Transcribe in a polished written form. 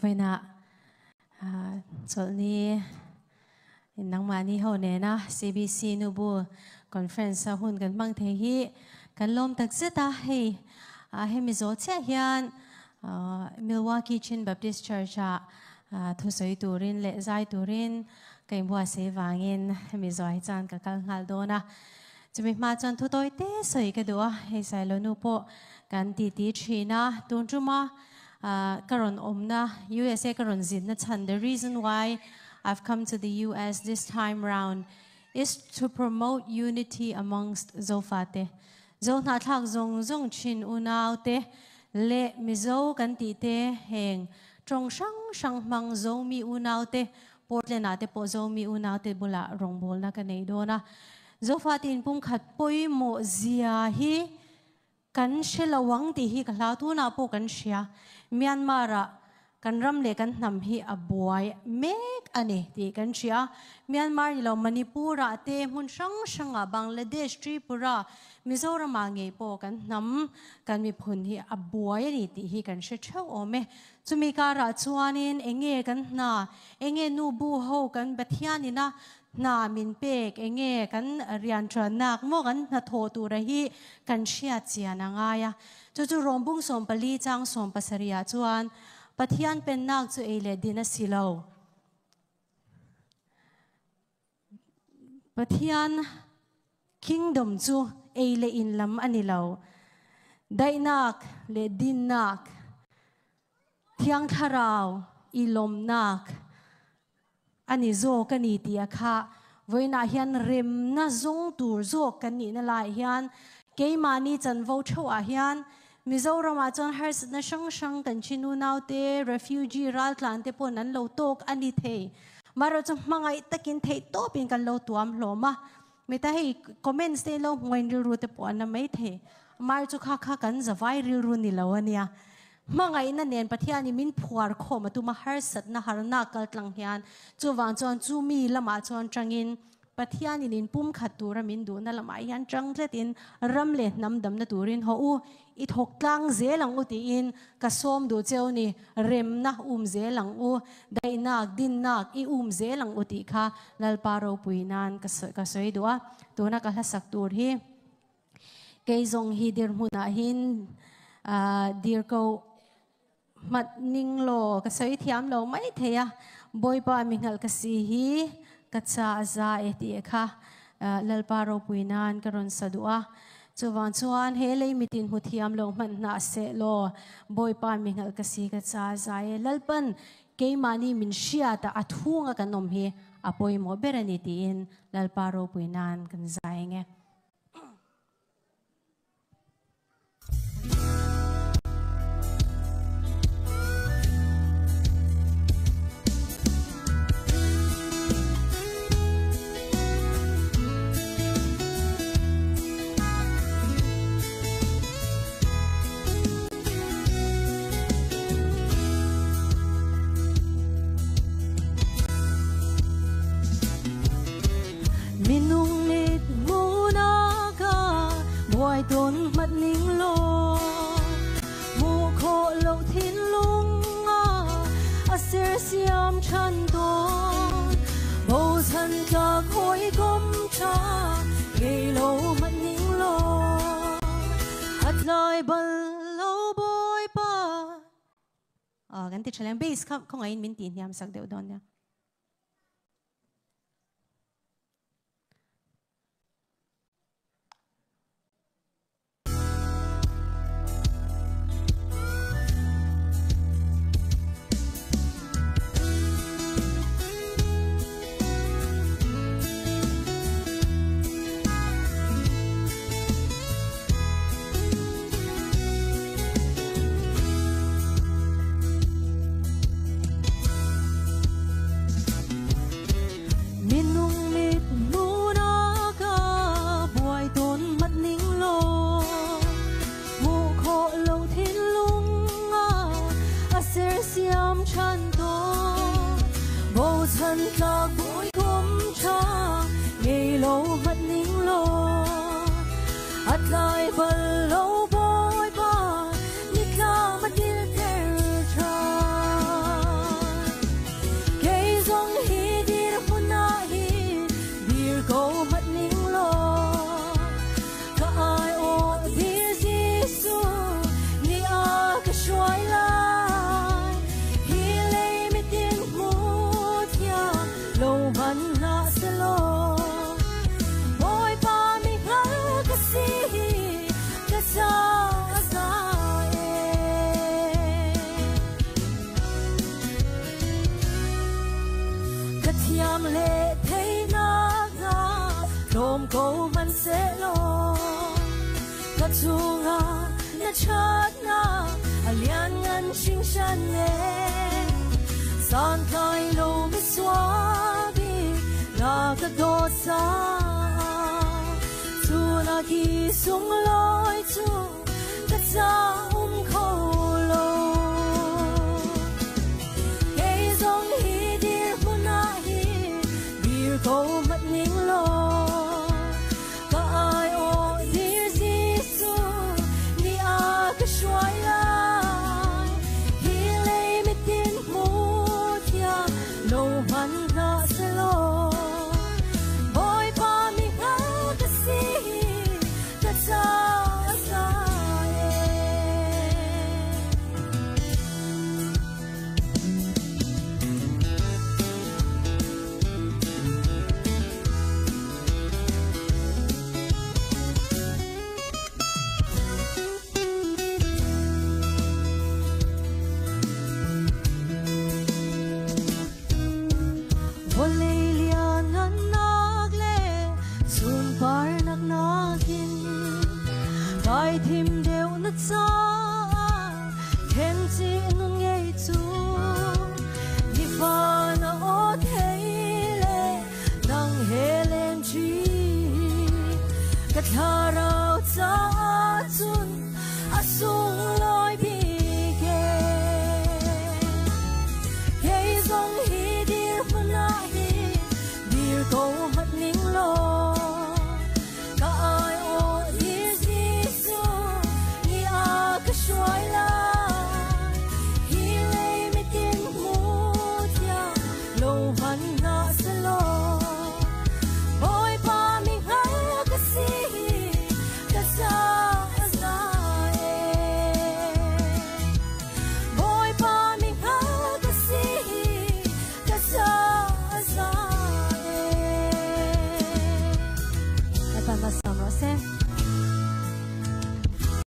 vậy nè chỗ này nắng mà ni hậu nè na CBC nu bu conference hun kan mang thế hi kan lom tak zet ta hi mi zo che hian Milwaukee Chin Baptist Church thu soi turin le zai turin kai bua se wangin mi zo hi chan ka kal ngal do na chumi ma chan thu toi te soi ka do he sai lo nu po kan ti china tun chuma karon omna USA karon zin na chan. The reason why I've come to the US this time round is to promote unity amongst Zofate. Zo na thak zong chin unau te le mi zo kan ti te heng trong sang mang zo mi unau te Portland ate po zo mi unau te bula rong bol na kanei do na Zofatin pum khat poi mo zia hi kan shelawang ti hi kala tu na po kan sia Myanmar kan ram le kan nam hi abuai mek ani ti kan sia Myanmar lo Manipur ate mun sang Bangladesh Tripura Mizoram ange po kan nam kan mi phun hi abuai ni ti hi kan she thau ome chumi kara chuanin enge kan na enge nu bu ho kan bathiani na min pek enge kan rian tranak mo kan na tho tu ra hi kan sia chia na nga ya chu rombung som pali chang som pasaria chuan pathian pen nak chu ele dina silo pathian kingdom chu ele in lam anilo dainak le dinnak thiang tharau ilom nak ani zo kani ti akha voina hian rem na zong tur zo kani na lai hian keimani chan vo thawa hian Mizoram chon hers na sang kan chinu naute refugee ral tlan te pon an lo tok ani the maro chu mangai takin thei to pin kan lo tuam hloma meta hei comments te lo ngoin ru te pon na mai the mai chu kha kan zawai ru ni lo ania mangai na nen pathiani min phuar khoma tu ma harsat na harna kal tlang hian chu wang chon chu mi lama chon tangin pathiani nin pum khatura min du na lama hian tang tletin ramle namdam na turin ho u I thok tlang zelang u ti in ka som du cheu ni rem na zelang u dainak dinnak I zelang u ti kha lalparo puinan ka soi dua tuna ka hasak tur hi keizong hi dir huna hin dir ko mat ning lo ka soi thiam lo mai theya boipa mingal ka si hi ka cha za e ti kha lalparo puinan karon sadua chuan chuan helei mitin huthiam lo man na se lo boipa mingal ka si ka cha za e lalpan keimani min shia ta athunga kanom hi apoi mo berani tin lalparo puinan kan zaenge Tôn mắt nính lo mù khổ lâu thiên lung ser xiêm chân tôn bầu thân cả khối gom cha gây lâu mắt nính lo hạt lại bần lâu bôi ba gắn tiết challenge bass không ai min tin nhầm sắc đều đón nha chát na lian ngân chinh san nè san khai lâu mi xóa đi là cái đồ xa tu na khi sung lối tu cái xa